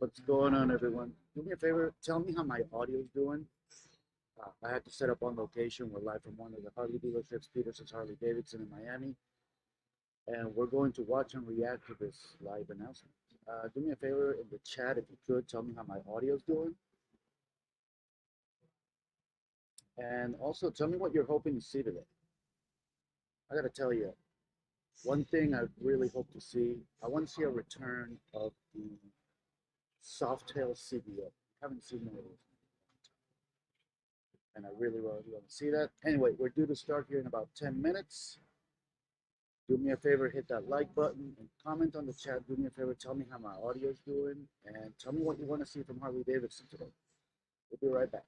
What's going on, everyone? Do me a favor, tell me how my audio's doing. I had to set up on location. We're live from one of the Harley dealerships, Peterson's Harley Davidson in Miami, and we're going to watch and react to this live announcement. Do me a favor in the chat, if you could, tell me how my audio's doing. And also, tell me what you're hoping to see today. I gotta tell you, one thing I really hope to see, I want to see a return of the softail CVO. Haven't seen one of those. And I really want to see that. Anyway, we're due to start here in about 10 minutes. Do me a favor, hit that like button and comment on the chat. Do me a favor, tell me how my audio is doing, and tell me what you want to see from Harley Davidson today. We'll be right back.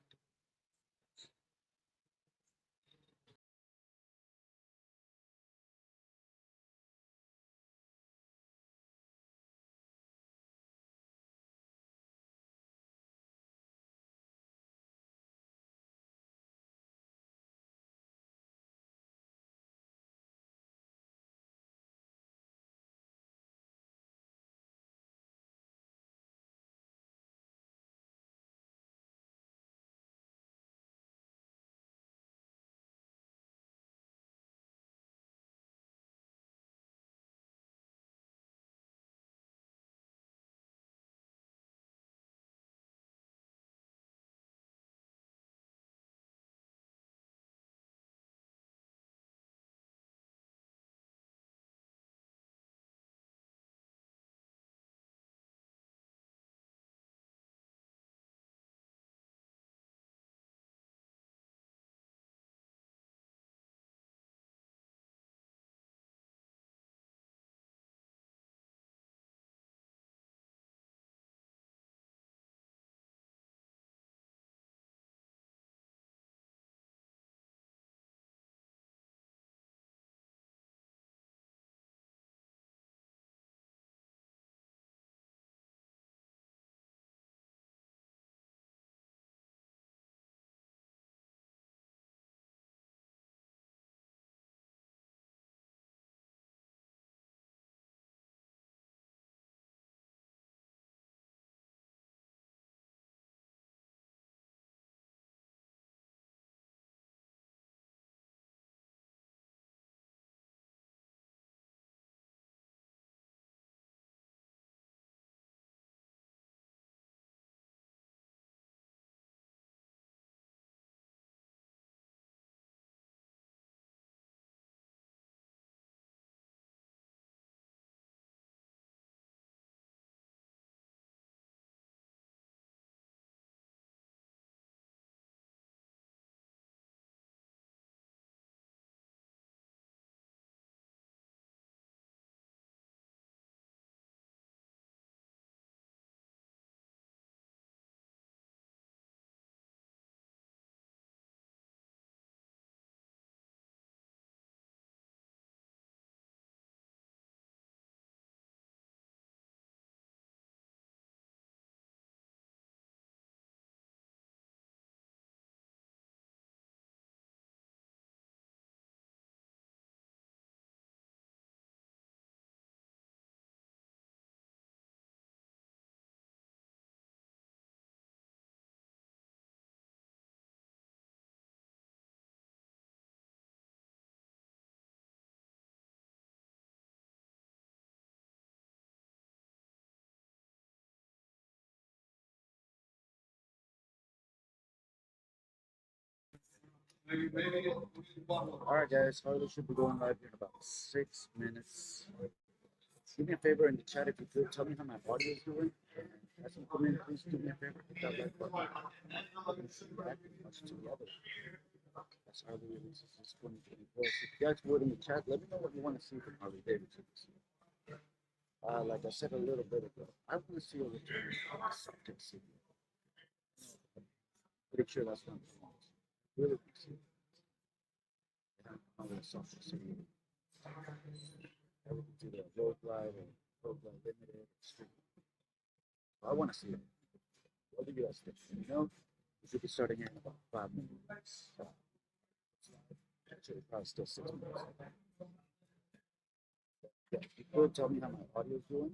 All right, guys, Harley should be going live here in about 6 minutes. Do me a favor in the chat, if you could, tell me how my audio is doing. As you come in, please do me a favor, hit that like button. Back much together. That's Harley releases this 2024. So if you guys would in the chat, let me know what you want to see from Harley Davidson. Like I said a little bit ago, I want to see a return of the subject city. Pretty sure that's not the one. Really want to see it. On the subject city. I would do the road glide and road glide limited. I want to see it. What do you guys think? You know, we should be starting here in about 5 minutes. Actually, probably still 6 minutes. Yeah, if you could tell me how my audio is doing.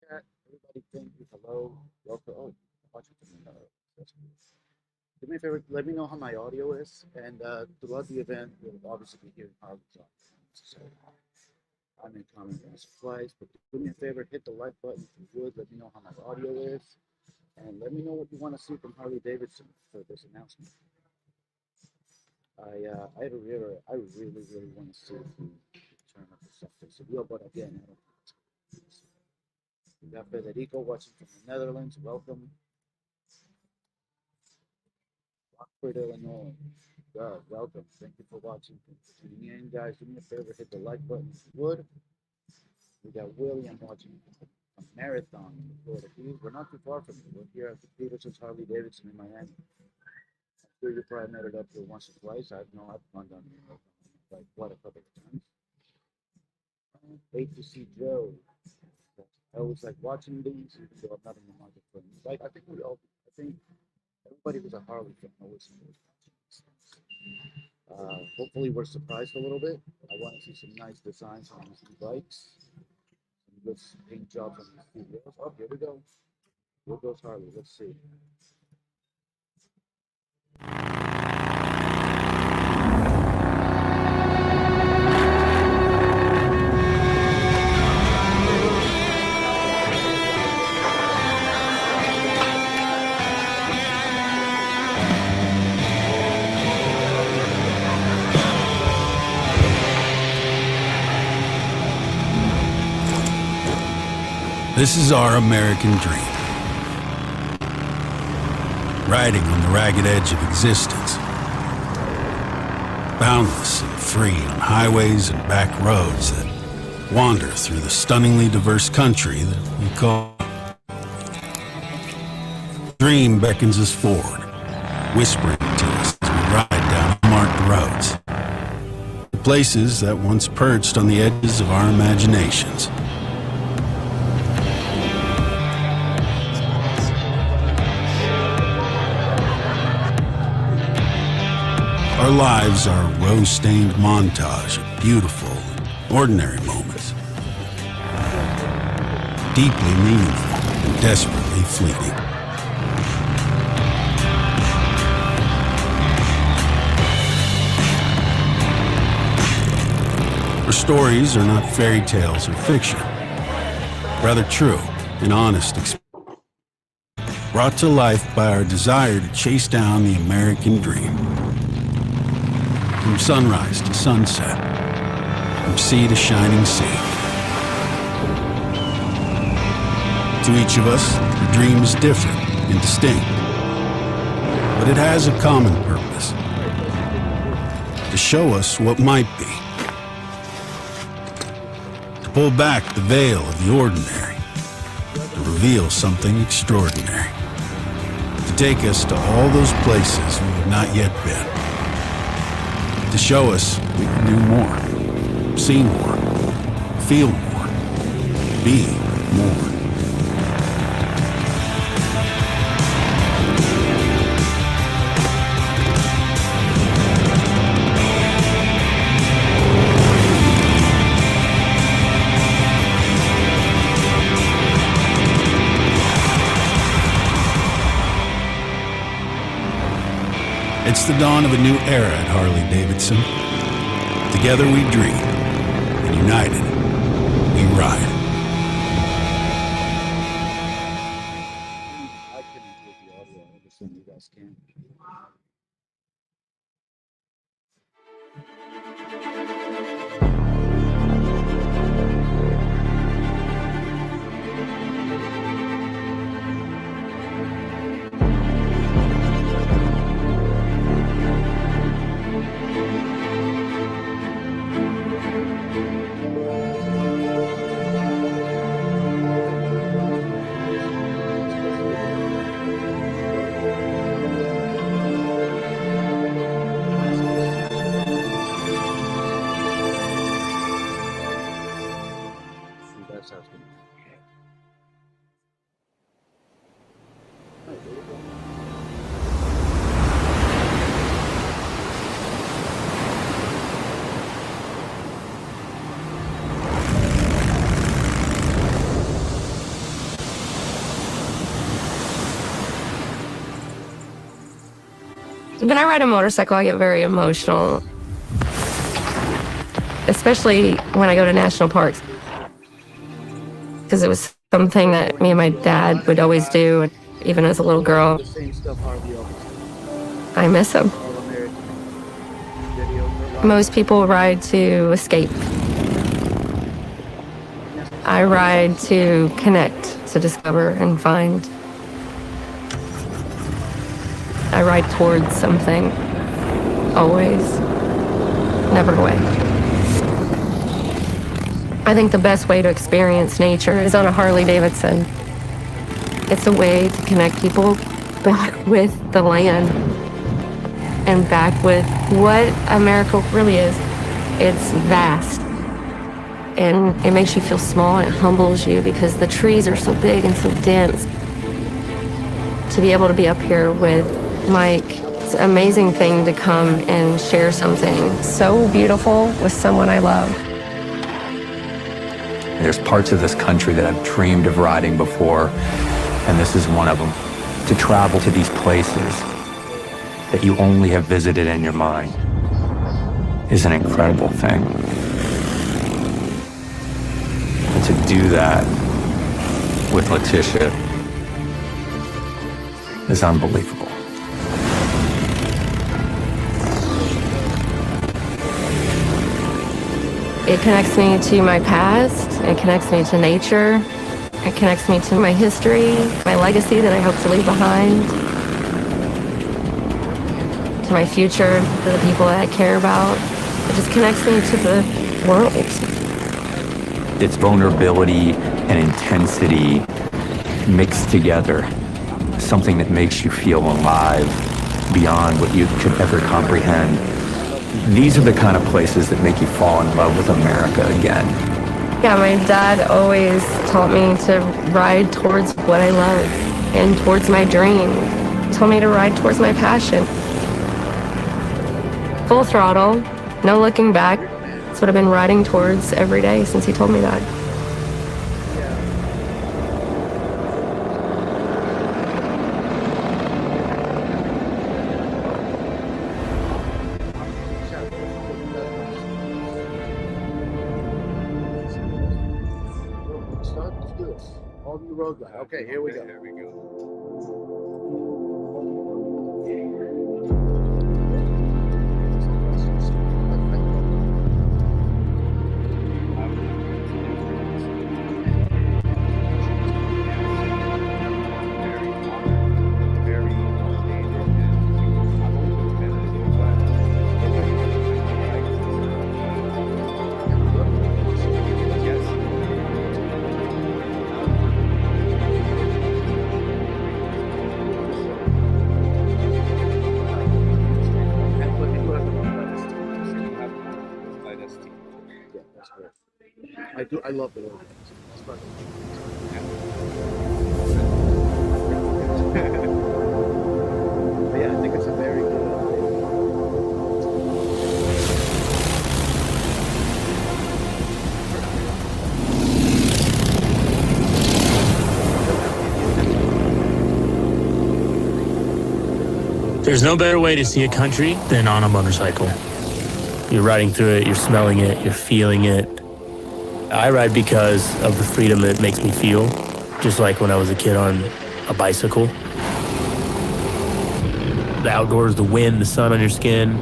chat. Everybody, thank you. Hello. Welcome. Oh, watching from the that's cool. Do me a favor, let me know how my audio is, and throughout the event, we'll obviously be hearing Harley's on. So I'm in comment once or twice, but do me a favor, hit the like button if you would. Let me know how my audio is, and let me know what you want to see from Harley Davidson for this announcement. I really, really want to see the return of the softail CVO, but again, I don't think it's going to be. We got Federico watching from the Netherlands. Welcome. Rockford, Illinois. God, welcome. Thank you for watching. Thank you for tuning in, guys. Do me a favor, hit the like button if you would. We got William watching a marathon in the Florida Keys. We're not too far from you. We're here at the Peterson's Harley Davidson in Miami. I'm sure you probably met it up here once or twice. I've know I've gone down there like what a couple of times. Hate to see Joe. I always like watching these, even though I'm not in the market for them. Like I think we all, I think every Nobody was a Harley fan. Hopefully, we're surprised a little bit. I want to see some nice designs on these new bikes. Some good paint jobs on these CVOs. Oh, here we go. Here goes Harley. Let's see. This is our American dream. Riding on the ragged edge of existence. Boundless and free on highways and back roads that wander through the stunningly diverse country that we call. Dream beckons us forward, whispering to us as we ride down unmarked roads. The places that once perched on the edges of our imaginations. Our lives are a rose-stained montage of beautiful, ordinary moments. Deeply meaningful and desperately fleeting. Our stories are not fairy tales or fiction. Rather true and honest experience. Brought to life by our desire to chase down the American dream. From sunrise to sunset, from sea to shining sea. To each of us, the dream is different and distinct, but it has a common purpose: to show us what might be, to pull back the veil of the ordinary, to reveal something extraordinary, to take us to all those places we have not yet been. To show us we can do more, see more, feel more, be more. It's the dawn of a new era at Harley Davidson. Together we dream, and united, we ride. I couldn't hear the audio. I understand you guys can. When I ride a motorcycle, I get very emotional, especially when I go to national parks, because it was something that me and my dad would always do, even as a little girl. I miss him. Most people ride to escape. I ride to connect, to discover and find. I ride towards something, always, never away. I think the best way to experience nature is on a Harley Davidson. It's a way to connect people back with the land and back with what America really is. It's vast, and it makes you feel small and it humbles you because the trees are so big and so dense. To be able to be up here with Mike, it's an amazing thing to come and share something so beautiful with someone I love. There's parts of this country that I've dreamed of riding before, and this is one of them. To travel to these places that you only have visited in your mind is an incredible thing. And to do that with Letitia is unbelievable. It connects me to my past, it connects me to nature, it connects me to my history, my legacy that I hope to leave behind, to my future, to the people that I care about. It just connects me to the world. It's vulnerability and intensity mixed together, something that makes you feel alive beyond what you could ever comprehend. These are the kind of places that make you fall in love with America again. Yeah, my dad always taught me to ride towards what I love and towards my dream. He told me to ride towards my passion. Full throttle, no looking back. That's what I've been riding towards every day since he told me that. Let's do this. All new road guy. Okay, here we go. Here we go. I love the old ones. Yeah, I think it's a very good. There's no better way to see a country than on a motorcycle. You're riding through it, you're smelling it, you're feeling it. I ride because of the freedom it makes me feel, just like when I was a kid on a bicycle. The outdoors, the wind, the sun on your skin,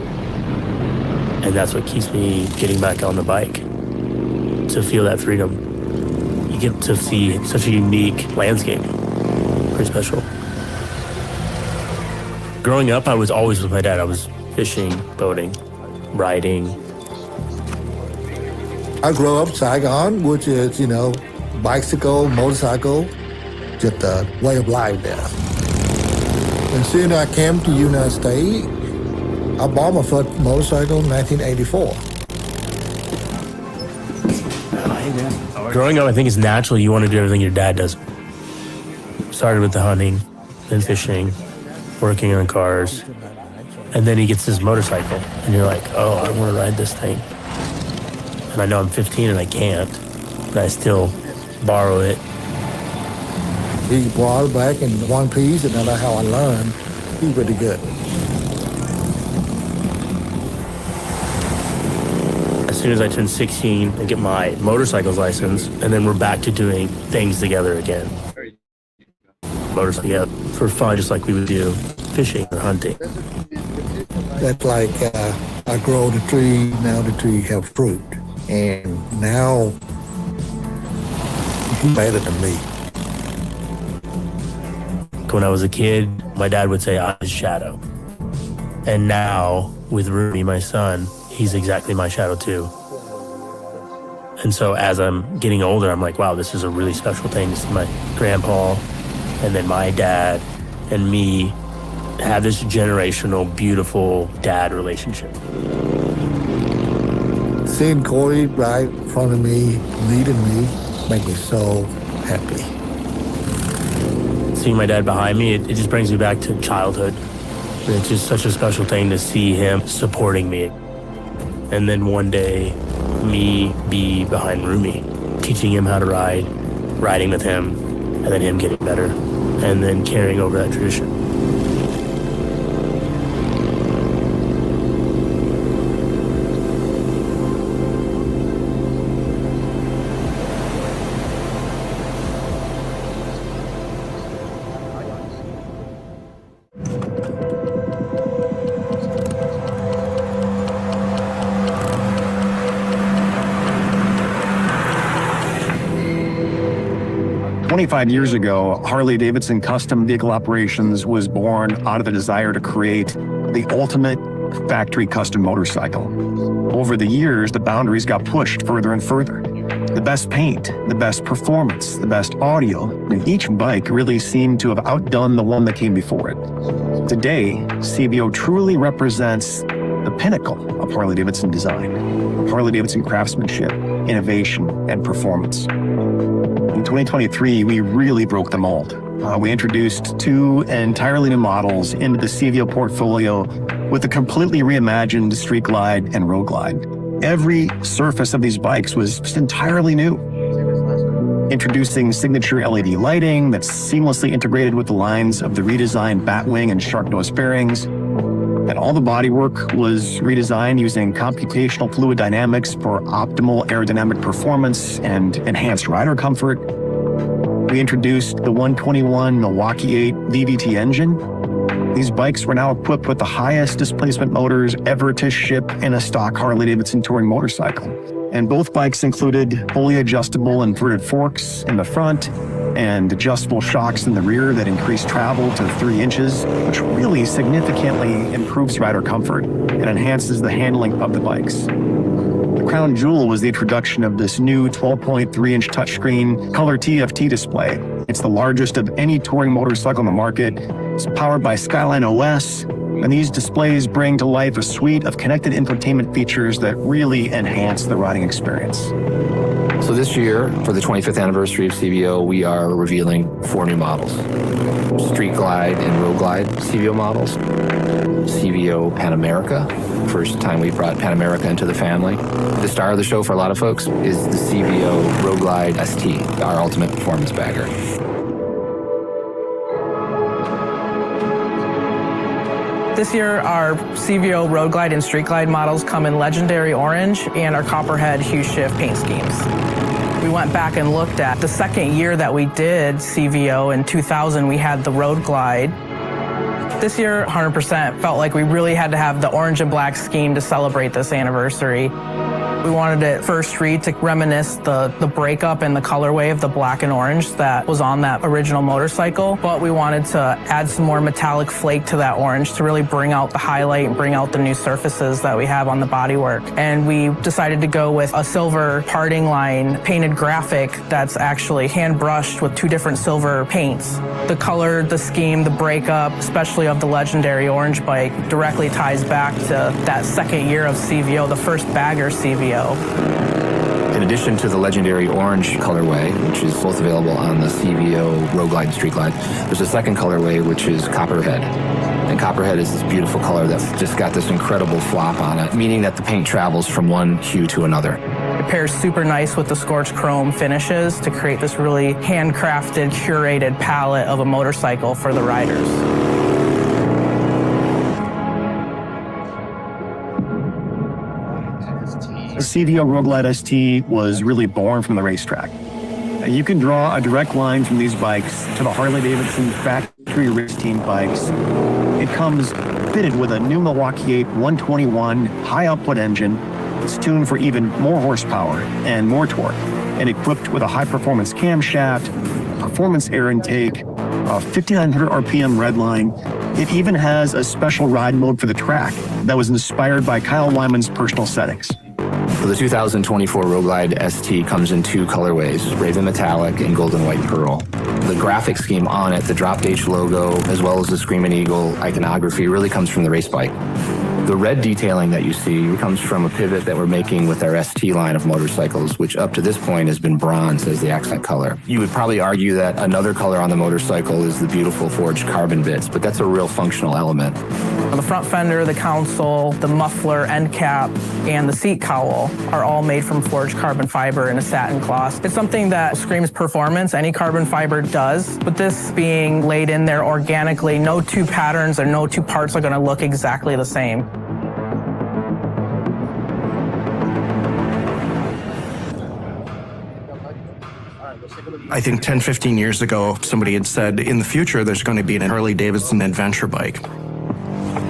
and that's what keeps me getting back on the bike, to feel that freedom. You get to see such a unique landscape, pretty special. Growing up, I was always with my dad. I was fishing, boating, riding. I grew up Saigon, which is, bicycle, motorcycle, just a way of life there. And soon I came to United States. I bought my first motorcycle in 1984. Growing up, I think it's natural you want to do everything your dad does. Started with the hunting, then fishing, working on cars, and then he gets this motorcycle, and you're like, oh, I want to ride this thing. And I know I'm 15 and I can't, but I still borrow it. He brought it back in one piece, and that's how I learned. He's pretty good. As soon as I turned 16, I get my motorcycle's license, and then we're back to doing things together again. Motorcycle, yeah, for fun, just like we would do fishing or hunting. That's like I grow the tree, now the tree have fruit. And now he's better than me. When I was a kid, my dad would say, I'm his shadow. And now, with Rumi, my son, he's exactly my shadow too. And so as I'm getting older, I'm like, wow, this is a really special thing to see my grandpa and then my dad and me have this generational, beautiful dad relationship. Seeing Corey right in front of me, leading me, make me so happy. Seeing my dad behind me, it just brings me back to childhood. It's just such a special thing to see him supporting me. And then one day, me be behind Rumi, teaching him how to ride, riding with him, and then him getting better, and then carrying over that tradition. Years ago, Harley Davidson Custom Vehicle Operations was born out of the desire to create the ultimate factory custom motorcycle. Over the years, the boundaries got pushed further and further. The best paint, the best performance, the best audio, and each bike really seemed to have outdone the one that came before it. Today, CVO truly represents the pinnacle of Harley Davidson design, of Harley Davidson craftsmanship, innovation, and performance. In 2023, we really broke the mold. We introduced 2 entirely new models into the CVO portfolio with a completely reimagined Street Glide and Road Glide. Every surface of these bikes was just entirely new. Introducing signature LED lighting that's seamlessly integrated with the lines of the redesigned Batwing and Shark Nose fairings. And all the bodywork was redesigned using computational fluid dynamics for optimal aerodynamic performance and enhanced rider comfort. We introduced the 121 Milwaukee 8 VVT engine. These bikes were now equipped with the highest displacement motors ever to ship in a stock Harley Davidson touring motorcycle. And both bikes included fully adjustable inverted forks in the front and adjustable shocks in the rear that increase travel to 3 inches, which really significantly improves rider comfort and enhances the handling of the bikes. The crown jewel was the introduction of this new 12.3-inch touchscreen color TFT display. It's the largest of any touring motorcycle on the market. It's powered by Skyline OS, and these displays bring to life a suite of connected infotainment features that really enhance the riding experience. So this year, for the 25th anniversary of CVO, we are revealing 4 new models. Street Glide and Road Glide CVO models. CVO Pan America, first time we brought Pan America into the family. The star of the show for a lot of folks is the CVO Road Glide ST, our ultimate performance bagger. This year, our CVO Road Glide and Street Glide models come in Legendary Orange and our Copperhead Hue Shift paint schemes. We went back and looked at the second year that we did CVO. In 2000, we had the Road Glide. This year, 100% felt like we really had to have the orange and black scheme to celebrate this anniversary. We wanted it first read to reminisce the breakup and the colorway of the black and orange that was on that original motorcycle, but we wanted to add some more metallic flake to that orange to really bring out the highlight and bring out the new surfaces that we have on the bodywork. And we decided to go with a silver parting line painted graphic that's actually hand brushed with 2 different silver paints. The color, the scheme, the breakup, especially of the Legendary Orange bike, directly ties back to that second year of CVO, the first bagger CVO. In addition to the Legendary Orange colorway, which is both available on the CVO Road Glide and Street Glide, there's a second colorway, which is Copperhead. And Copperhead is this beautiful color that's just got this incredible flop on it, meaning that the paint travels from one hue to another. It pairs super nice with the scorched chrome finishes to create this really handcrafted, curated palette of a motorcycle for the riders. The CVO Road Glide ST was really born from the racetrack. You can draw a direct line from these bikes to the Harley Davidson factory race team bikes. It comes fitted with a new Milwaukee 8 121 high output engine. It's tuned for even more horsepower and more torque, and equipped with a high performance camshaft, performance air intake, a 5900 RPM redline. It even has a special ride mode for the track that was inspired by Kyle Wyman's personal settings. So the 2024 Road Glide ST comes in 2 colorways, Raven Metallic and Golden White Pearl. The graphic scheme on it, the Drop H logo, as well as the Screamin' Eagle iconography, really comes from the race bike. The red detailing that you see comes from a pivot that we're making with our ST line of motorcycles, which up to this point has been bronze as the accent color. You would probably argue that another color on the motorcycle is the beautiful forged carbon bits, but that's a real functional element. The front fender, the console, the muffler, end cap, and the seat cowl are all made from forged carbon fiber in a satin cloth. It's something that screams performance. Any carbon fiber does, but this being laid in there organically, no two patterns or no two parts are going to look exactly the same. I think 10, 15 years ago, somebody had said, in the future, there's going to be an Harley Davidson adventure bike.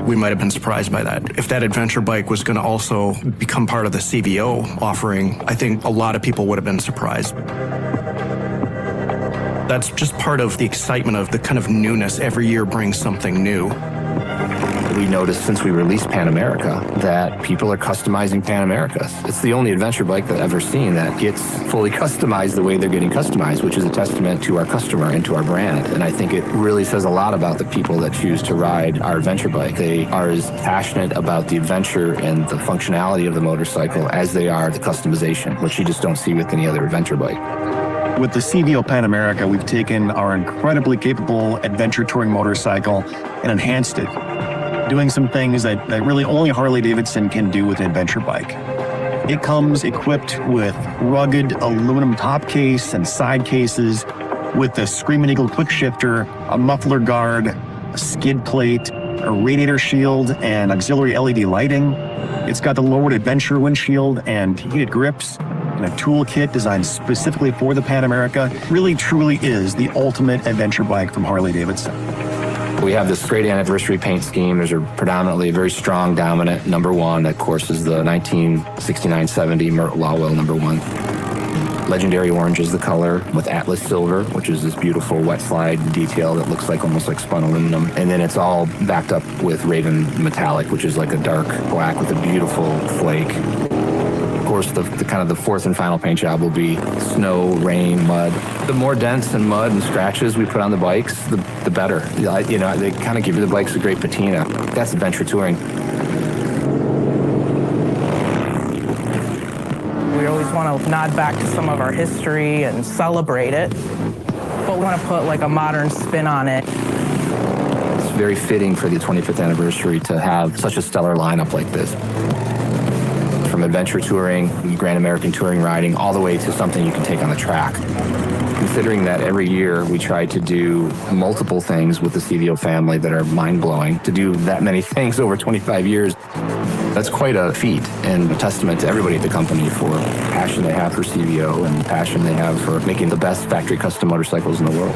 We might have been surprised by that. If that adventure bike was going to also become part of the CVO offering, I think a lot of people would have been surprised. That's just part of the excitement of the kind of newness. Every year brings something new. We noticed since we released Pan America that people are customizing Pan Americas. It's the only adventure bike that I've ever seen that gets fully customized the way they're getting customized, which is a testament to our customer and to our brand. And I think it really says a lot about the people that choose to ride our adventure bike. They are as passionate about the adventure and the functionality of the motorcycle as they are the customization, which you just don't see with any other adventure bike. With the CVO Pan America, we've taken our incredibly capable adventure touring motorcycle and enhanced it, doing some things that really only Harley Davidson can do with an adventure bike. It comes equipped with rugged aluminum top case and side cases, with the Screamin' Eagle quick shifter, a muffler guard, a skid plate, a radiator shield, and auxiliary LED lighting. It's got the lowered adventure windshield and heated grips, and a toolkit designed specifically for the Pan America. Really, truly is the ultimate adventure bike from Harley Davidson. We have this great anniversary paint scheme. There's a predominantly very strong, dominant #1. That, of course, is the 1969-70 Mert Lawwell #1. Legendary orange is the color, with Atlas silver, which is this beautiful wet slide detail that looks like almost like spun aluminum. And then it's all backed up with Raven metallic, which is like a dark black with a beautiful flake. Of course, the kind of the fourth and final paint job will be snow, rain, mud. The more dents and mud and scratches we put on the bikes, the better. You know, they kind of give the bikes a great patina. That's adventure touring. We always want to nod back to some of our history and celebrate it, but we want to put like a modern spin on it. It's very fitting for the 25th anniversary to have such a stellar lineup like this. From adventure touring, Grand American touring riding, all the way to something you can take on the track. Considering that every year we try to do multiple things with the CVO family that are mind-blowing, to do that many things over 25 years, that's quite a feat and a testament to everybody at the company for the passion they have for CVO and the passion they have for making the best factory custom motorcycles in the world.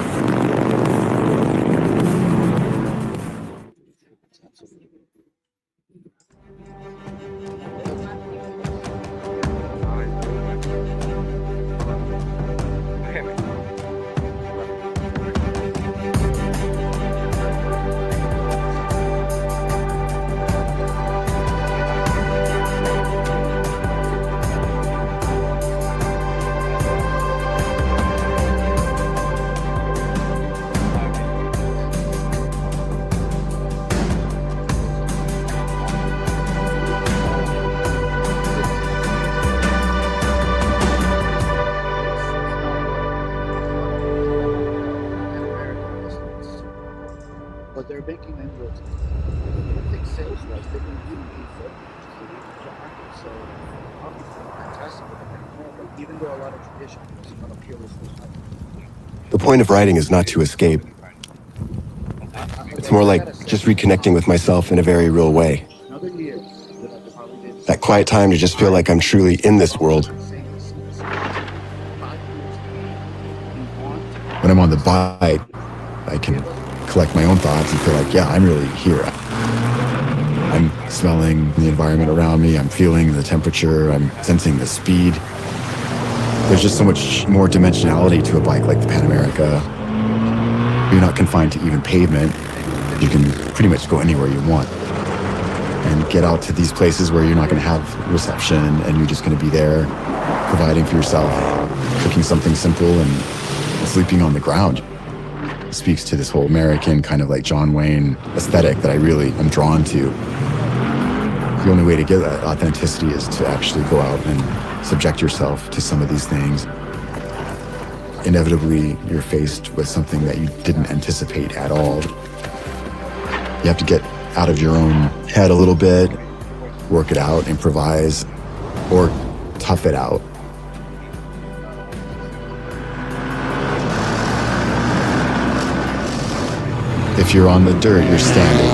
But they're making inroads. I think sales-wise, they can even be so obviously fantastic with the Pan America, even though a lot of tradition is not appeal as much. The point of riding is not to escape. It's more like just reconnecting with myself in a very real way. That quiet time to just feel like I'm truly in this world. When I'm on the bike, I can collect my own thoughts and feel like, yeah, I'm really here. I'm smelling the environment around me. I'm feeling the temperature. I'm sensing the speed. There's just so much more dimensionality to a bike like the Pan America. You're not confined to even pavement. You can pretty much go anywhere you want and get out to these places where you're not going to have reception and you're just going to be there providing for yourself, cooking something simple and sleeping on the ground. It speaks to this whole American kind of like John Wayne aesthetic that I really am drawn to. the only way to get that authenticity is to actually go out and subject yourself to some of these things. Inevitably, you're faced with something that you didn't anticipate at all. You have to get out of your own head a little bit, work it out, improvise, or tough it out. If you're on the dirt, you're standing.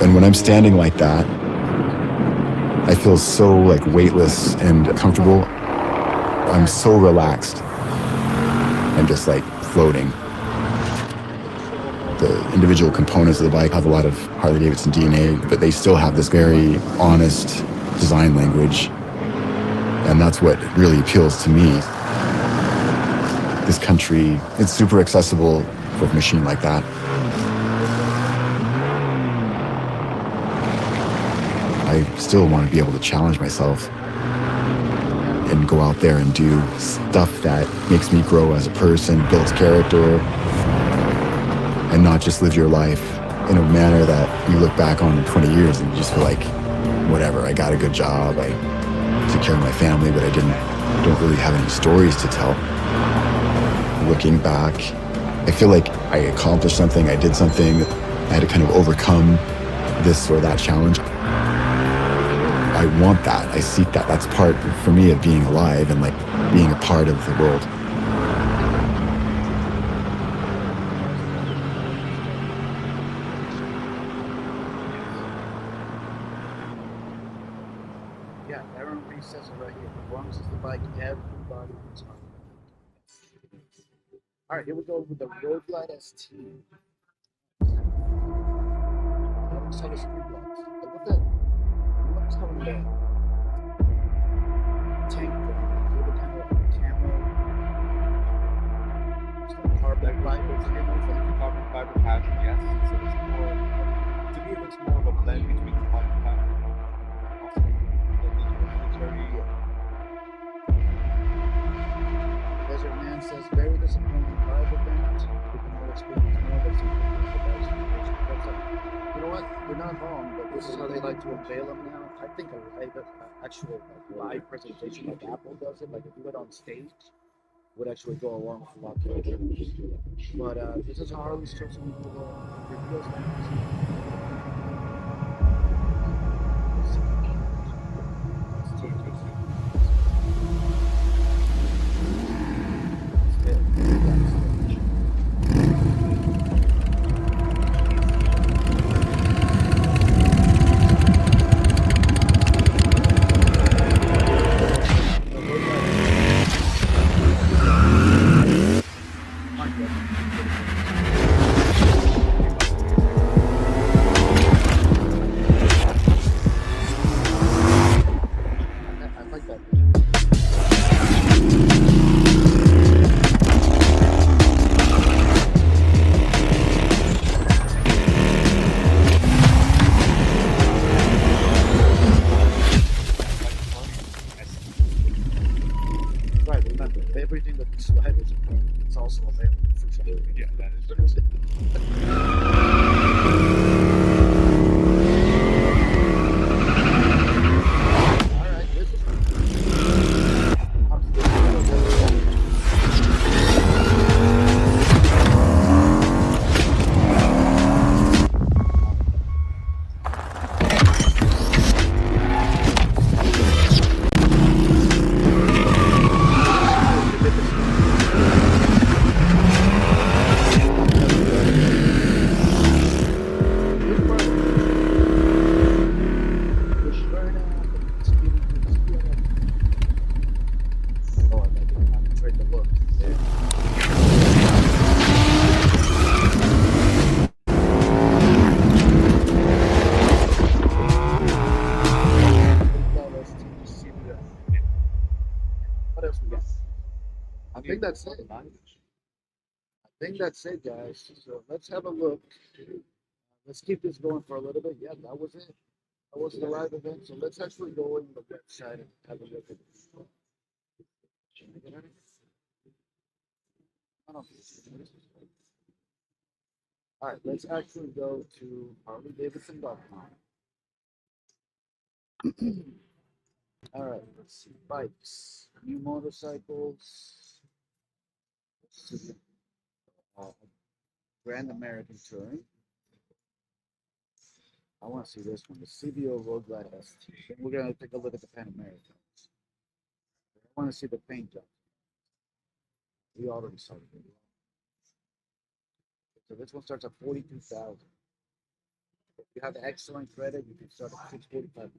And when I'm standing like that, I feel so like weightless and comfortable. I'm so relaxed. I'm just like floating. The individual components of the bike have a lot of Harley Davidson DNA, but they still have this very honest design language. And that's what really appeals to me. This country, it's super accessible for a machine like that. I still want to be able to challenge myself and go out there and do stuff that makes me grow as a person, builds character, and not just live your life in a manner that you look back on in 20 years and you just feel like, whatever, I got a good job, I took care of my family, but I don't really have any stories to tell. Looking back, I feel like I accomplished something, I did something, I had to kind of overcome this or that challenge. I want that, I seek that. That's part, for me, of being alive and like being a part of the world. Yeah, Aaron Reese says it right here. Performance is the bike everybody wants on. All right, here we go with the Road Glide ST. Let's tell the street blocks. I looked at, what's how the tank for the kind of camo, it's like carbon fiber camo thing. Carbon fiber pattern, yes. So it's more, to me, it looks more of a blend between the carbon fiber and also the military. Desert Man says, very disappointing live event. We can all experience more of some you know what? You're not wrong, but this is how they like to unveil them now. I think a live, actual like, live presentation like Apple does it, like if you went on stage, would actually go along with a lot closer. But this is how Harley's chosen people to reveal I like that. Right, remember, everything that this slide is it's also available for sale. Yeah, that is true. Alright, this is I'm still What else we got? I think that's it. I think that's it, guys. So let's have a look. Let's keep this going for a little bit. Yeah, that was it. That was the live event. So let's actually go on the website and have a look at this. All right, let's actually go to harleydavidson.com. All right, let's see. Bikes, new motorcycles. Let's see. Grand American Touring. I want to see this one, the CVO Road Glide ST. Then we're going to take a look at the Pan Americans. I want to see the paint job. We already saw the video. So this one starts at 42,000. If you have excellent credit, you can start at 645.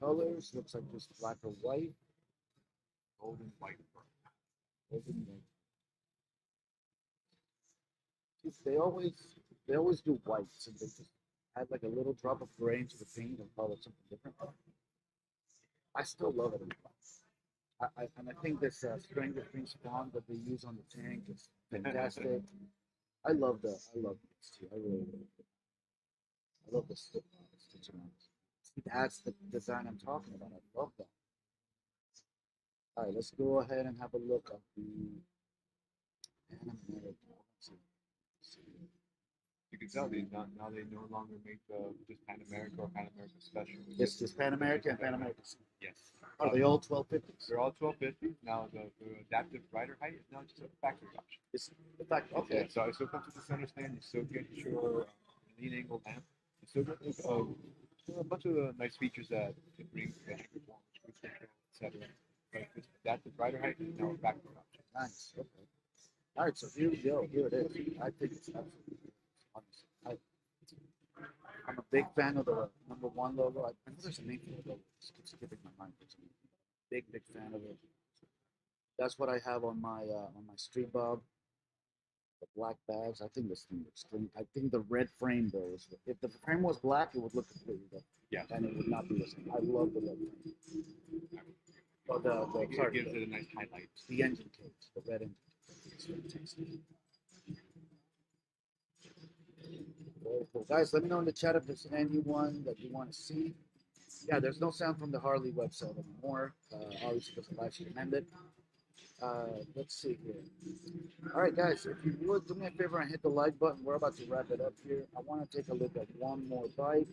Colors looks like just black or white. Golden white. Golden white. They always do whites and they just add like a little drop of gray into the paint and call it something different. I still love it in black. And I think this Stranger Things font that they use on the tank is fantastic. I love this too. I really love it. I love the stitch around. That's the design I'm talking about. I love that. All right, let's go ahead and have a look at the Pan American. You can tell these now they no longer make just Pan America or Pan America Special. Yes, just Pan America and Pan America. Yes. Are they all 1250s? They're all 1250s. Now the adaptive rider height is now just a factory option. It's the fact. Okay. Yeah, so it still comes with the center stand. You still get your lean angle lamp. You still get a bunch of nice features that it brings, the anchor point, cruise control, etc. But this adaptive rider height is now a factory option. Nice. Okay. All right, so here we go. Here it is. I think it's absolutely awesome. I'm a big fan of the #1 logo. I know there's a name for the logo. It's skipping my mind. Big fan of it. That's what I have on my street bob. The black bags. I think this thing looks clean. I think the red frame though is. If the frame was black, it would look completely different. Yeah. And it would not be the same. I love the red frame. Oh, It gives it a nice highlight. The engine cage, the red engine cage. It's fantastic. Very cool. Guys, let me know in the chat if there's anyone that you want to see. Yeah, there's no sound from the Harley website anymore. Obviously, because the live stream ended. Let's see here. All right, guys, if you would do me a favor and hit the like button, we're about to wrap it up here. I want to take a look at one more bike.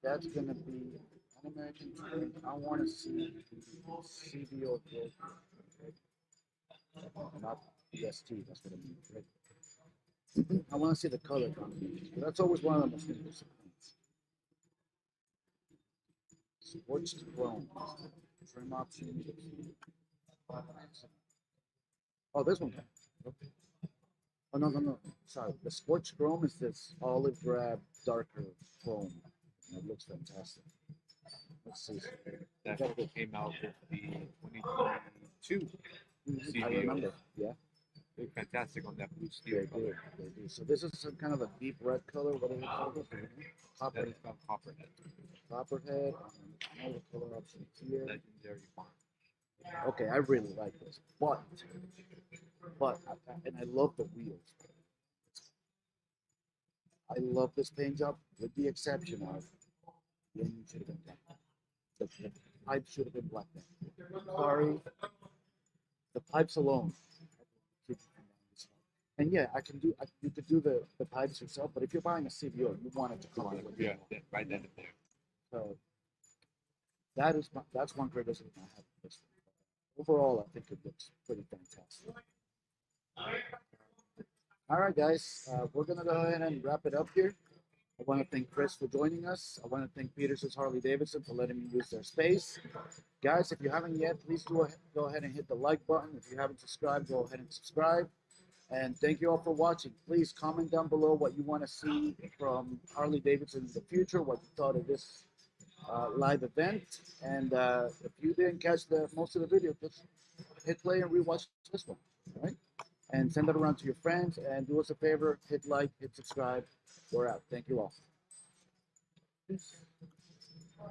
That's going to be an American Touring. I want to see CVO, not BST. That's what I mean. Right? I want to see the color combination. That's always one of the most interesting things. Scorched chrome. Trim option. Oh, this one. Okay. Oh, no. Sorry. The scorched chrome is this olive drab, darker chrome. And it looks fantastic. Let's see. That came out with the 2022 CVO. I remember. Yeah. They're fantastic on that blue steel. They do. So this is some kind of a deep red color. What do you call this? That is called Copperhead. Copperhead. Another color option here. Legendary font. Okay, I really like this, but and I love the wheels. I love this paint job, with the exception of the engine should have been black. The pipe should have been black. Sorry, the pipes alone. And yeah, you could do the pipes yourself, but if you're buying a CVO, you want it to come out with yeah, right then and there. So that's one criticism I have of this one. Overall, I think it looks pretty fantastic. All right, guys, we're gonna go ahead and wrap it up here. I want to thank Chris for joining us. I want to thank Peterson's Harley Davidson for letting me use their space. Guys, if you haven't yet, please go ahead and hit the like button. If you haven't subscribed, go ahead and subscribe. And thank you all for watching. Please comment down below what you want to see from Harley Davidson in the future, what you thought of this live event. And if you didn't catch most of the video, just hit play and rewatch this one. All right? And send it around to your friends. And do us a favor, hit like, hit subscribe. We're out. Thank you all. Peace.